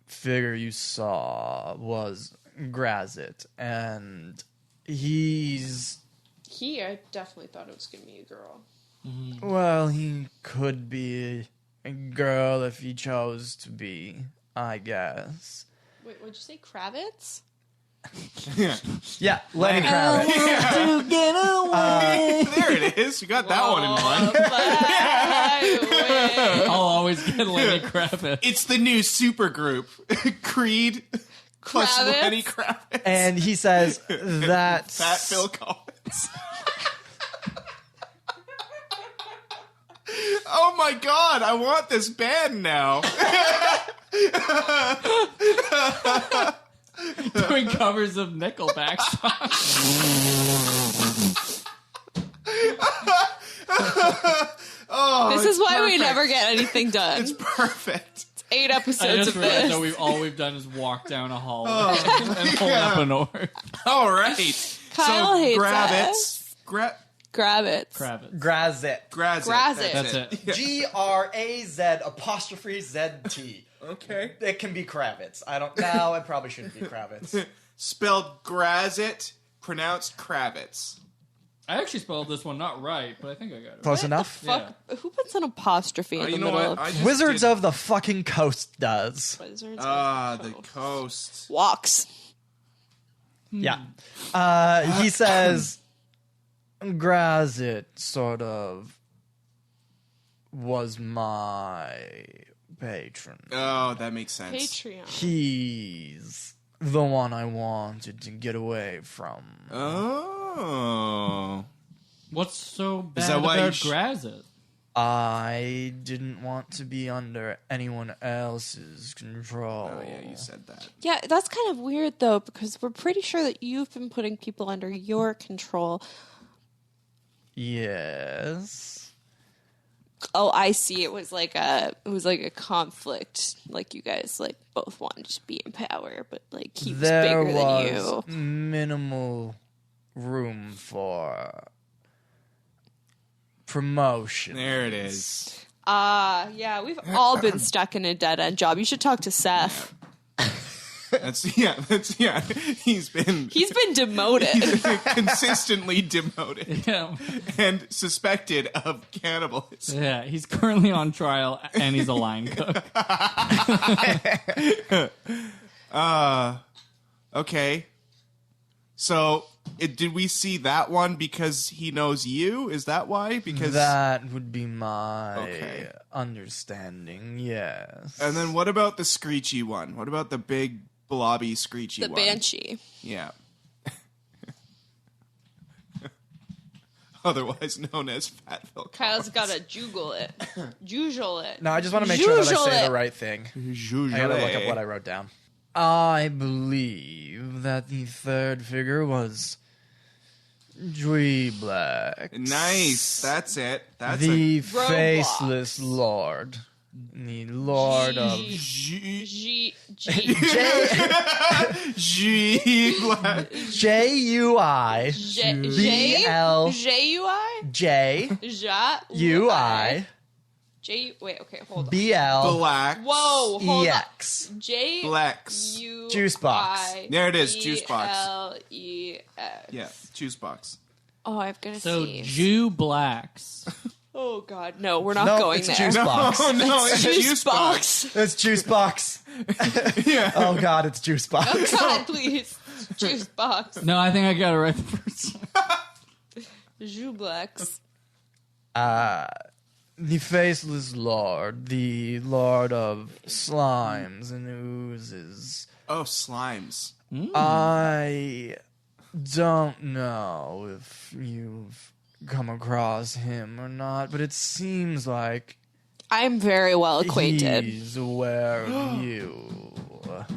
figure you saw was Grazit, and I definitely thought it was going to be a girl. well, he could be a girl if he chose to be, I guess. Wait, what'd you say? Kravitz? Yeah, Lenny Kravitz. To get away. There it is. You got that one in mind. I'll always get Lenny Kravitz. It's the new super group. Creed plus Kravitz? Lenny Kravitz. And he says that's Fat Phil Collins. Oh my god, I want this band now. Doing covers of Nickelback songs. This is why we perfect. never get anything done. It's perfect. 8 I episodes just of realized this. that all we've done is walk down a hall and hold up an orb. All right. Kyle hates Gravitz. us. Gravitz. Kravitz. Grazit. Grazit. That's it. GRAZ'T. Okay. It can be Kravitz. Now it probably shouldn't be Kravitz. Spelled Grazit, pronounced Kravitz. I actually spelled this one not right, but I think I got it. Close Right. enough? Fuck. Who puts an apostrophe in the You know middle what? I of just Wizards did- of the fucking Coast does. Wizards? the coast. Walks. Yeah. He says, Grazit sort of was my patron. Oh, that makes sense. Patreon. He's the one I wanted to get away from. Oh. What's so bad that why about you Grazit? I didn't want to be under anyone else's control. Oh, yeah, you said that. Yeah, that's kind of weird though, because we're pretty sure that you've been putting people under your control. Yes. Oh, I see. It was like a conflict. Like you guys like both wanted to be in power, but like he was There bigger was than you. minimal room for promotion. There it is. Yeah, we've all been stuck in a dead end job. You should talk to Seth. That's He's been He's been consistently demoted Yeah. and suspected of cannibalism. Yeah, he's currently on trial and he's a line cook. Okay. So, did we see that one because he knows you? Is that why? Because That would be my Okay. understanding, yes. And then what about the screechy one? What about the big blobby screechy the one? banshee. Yeah. Otherwise known as Fatville. Kyle's got to juggle it. Jugal it. No, I just want to make sure that I Jugal say it. the right thing. I gotta look up what I wrote down. I believe that the third figure was Dweeblack. Nice. That's it. That's The Roblox. faceless lord. The lord of G G. Black. J-U-I B-L J-U-I? J-U-I Wait, okay, hold on. B-L Black. Whoa, hold on. E-X. J Blacks. U Juice box. There it is, juice box. L-E-X. Yeah, juice box. Oh, I've got to So see. Jew blacks. Oh God, no, we're not No, going it's there. juice box. Oh no, it's Juice box. It's juice box. Yeah. Oh god, it's juice box. Oh God, please. Juice box. No, I think I got it right the first time. Jublex. The faceless lord, the lord of slimes and oozes. Oh, slimes. I don't know if you've come across him or not, but it seems like I'm very well acquainted. he's aware of you.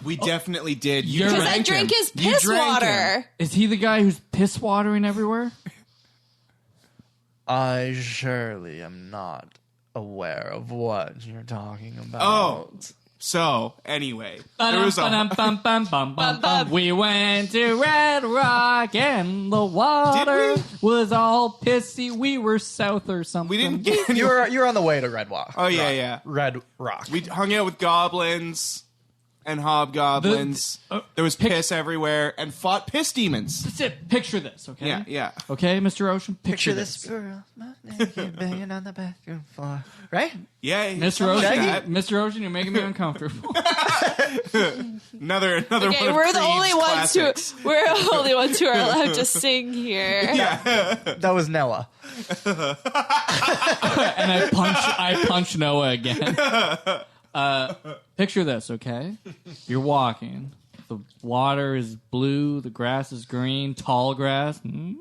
We definitely did. You're Because right. I drink his You piss drank water. him. Is he the guy who's piss watering everywhere? I surely am not aware of what you're talking about. Oh. So, anyway, there was a... We went to Red Rock and the water Did was all pissy. We were south or something. We didn't get any... You're on the way to Red Rock. Oh, yeah. Red Rock. We hung out with goblins and hobgoblins. There was piss everywhere and fought piss demons. That's it. Picture this, okay? Yeah. Okay, Mr. Ocean, picture this. girl naked, banging on the bathroom floor. Right? Yeah. Mr. something like Ocean, that. Mr. Ocean, you're making me uncomfortable. Another Okay, one of we're the Creed's only ones classics. we're the only ones who are allowed to sing here. That was Noah. And I punch Noah again. Picture this, okay? You're walking. The water is blue. The grass is green. Tall grass. And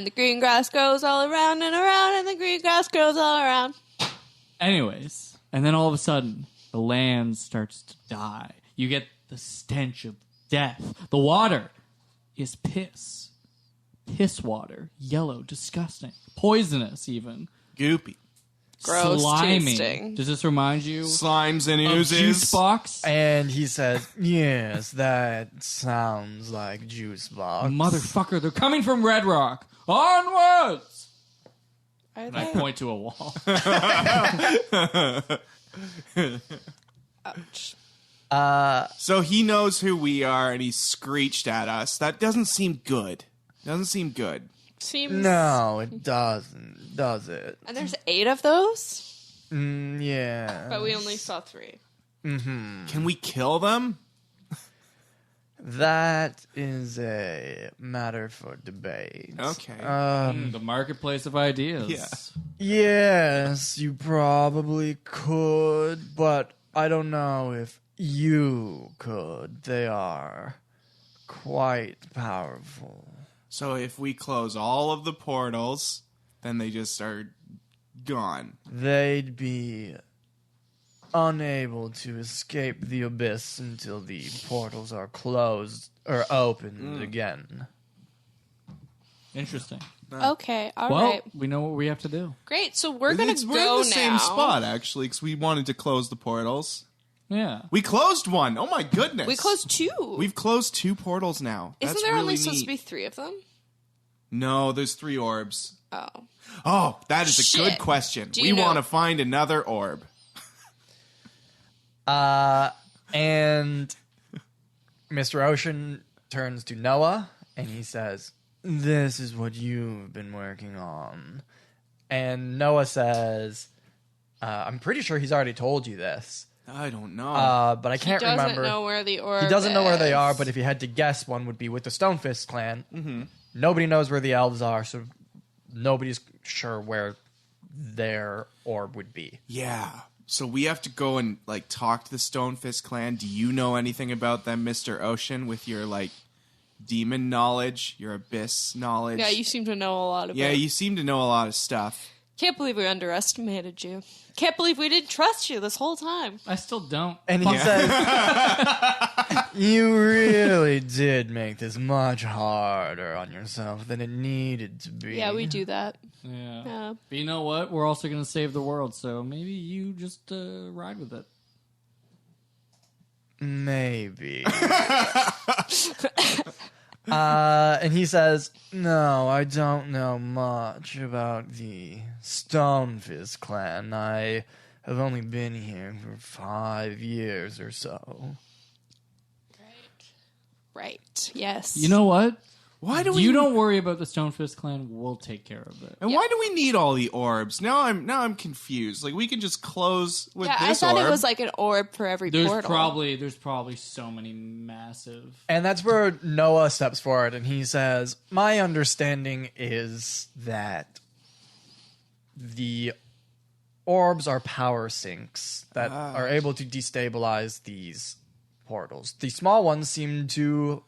the green grass goes all around and around, and the green grass goes all around. Anyways, and then all of a sudden, the land starts to die. You get the stench of death. The water is piss. Piss water. Yellow. Disgusting. Poisonous, even. Goopy. Gross Slimy. tasting. Does this remind you Slimes and of oozes. Juice Box? And he says, yes, that sounds like juice box. Motherfucker, they're coming from Red Rock. Onwards! Are And I they? point to a wall. Ouch. So he knows who we are and he screeched at us. That doesn't seem good. Seems... No, it doesn't, does it? And there's 8 of those? Yeah. But we only saw 3. Can we kill them? That is a matter for debate. Okay. The marketplace of ideas. Yeah. Yes, you probably could, but I don't know if you could. They are quite powerful. So if we close all of the portals, then they just are gone. They'd be unable to escape the abyss until the portals are closed or opened again. Interesting. Okay, all Well, right. we know what we have to do. Great, so we're going to go We're in the same now. spot, actually, because we wanted to close the portals. Yeah. We closed one. Oh, my goodness. We closed 2. We've closed 2 portals now. Isn't That's there really only neat. supposed to be 3 of them? No, there's 3 orbs. Oh. Oh, that is a Shit. good question. Do We you know- want to find another orb. And Mr. Ocean turns to Noah and he says, "This is what you've been working on." And Noah says, I'm pretty sure he's already told you this, I don't know. but I can't He doesn't remember. know where the orb He doesn't know where they is. are, but if you had to guess, one would be with the Stonefist clan. Nobody knows where the elves are, so nobody's sure where their orb would be. Yeah. So we have to go and talk to the Stonefist clan. Do you know anything about them, Mr. Ocean, with your demon knowledge, your abyss knowledge? Yeah, you seem to know a lot about Yeah, it. you seem to know a lot of stuff. Can't believe we underestimated you. Can't believe we didn't trust you this whole time. I still don't. And he says, "You really did make this much harder on yourself than it needed to be." Yeah, we do that. Yeah. Yeah. But you know what? We're also going to save the world, so maybe you just ride with it. Maybe. And he says, "No, I don't know much about the Stonefist clan. I have only been here for 5 years or so." Right. Yes. You know what? Why do we? You don't worry about the Stonefist clan. We'll take care of it. And why do we need all the orbs? Now I'm confused. We can just close with Yeah, I this thought orb. it was an orb for every There's portal. probably so many massive. And that's where Noah steps forward and he says, "My understanding is that the orbs are power sinks that are able to destabilize these portals. The small ones seem to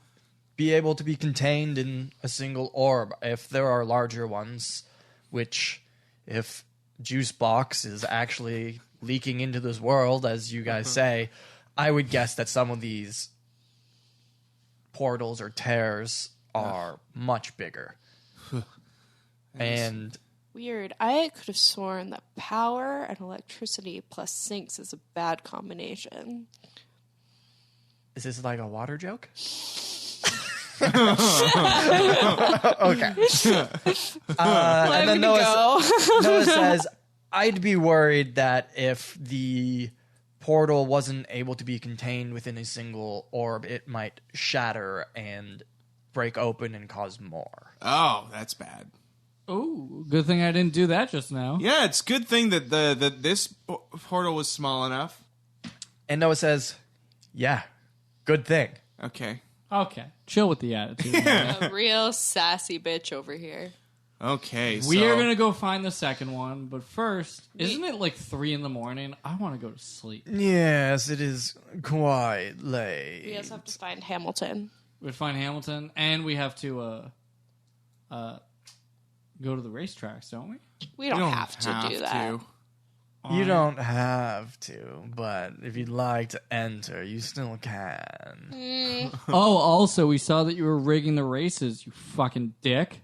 be able to be contained in a single orb. If there are larger ones, which if Juice Box is actually leaking into this world, as you guys say, I would guess that some of these portals or tears are much bigger." And Weird. I could have sworn that power and electricity plus sinks is a bad combination. is this like a water joke? Okay. And then Noah says, "I'd be worried that if the portal wasn't able to be contained within a single orb, it might shatter and break open and cause more." Oh, that's bad. Oh, good thing I didn't do that just now. Yeah, it's a good thing that this portal was small enough. And Noah says, "Yeah, good thing." Okay. Okay, chill with the attitude. A real sassy bitch over here. Okay. We so are gonna go find the second one, but first, isn't it 3 a.m? I want to go to sleep. Yes, it is quite late. We also have to find Hamilton. We find Hamilton, and we have to go to the racetracks, don't we? We don't, have to do that. You don't have to, but if you'd like to enter, you still can. Oh, also, we saw that you were rigging the races, you fucking dick.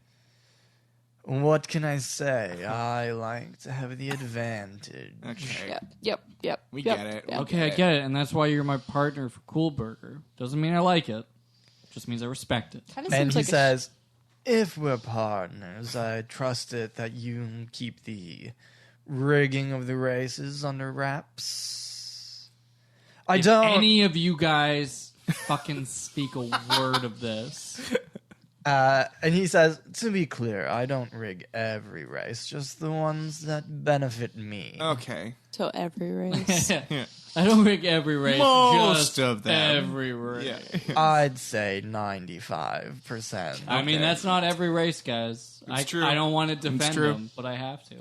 What can I say? I like to have the advantage. Okay. Yep. We yep, get it. yep. Okay, I get it, and that's why you're my partner for Cool Burger. Doesn't mean I like it. Just means I respect it. Kinda And seems he like says, "If we're partners, I trust it that you keep the rigging of the races under wraps." I If don't. any of you guys fucking speak a word of this, And he says, to be clear, I don't rig every race, just the ones that benefit me. Okay. So every race. I don't rig every race. Most just of them. Every race. Yeah. I'd say 95%. I mean, that's not every race, guys. true. I don't want to defend true. them, but I have to.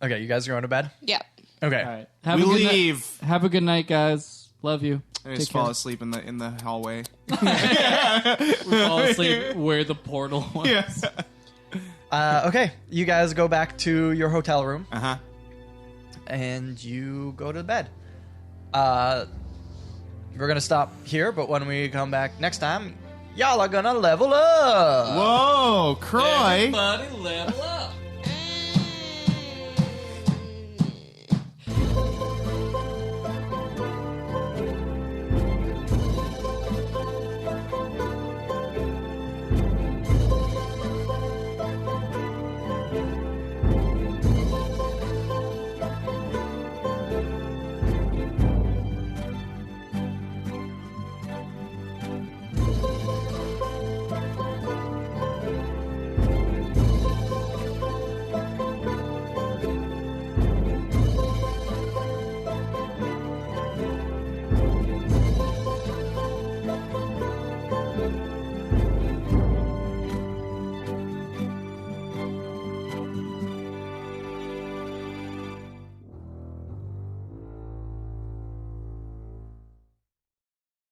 Okay, you guys are going to bed? Yeah. Okay. All right. Have We a good leave. Have a good night, guys. Love you. I just fall asleep in the hallway. We fall asleep where the portal was. Yes. Okay, you guys go back to your hotel room, Uh-huh. and you go to bed. We're going to stop here, but when we come back next time, y'all are going to level up. Whoa, Croy. Everybody level up.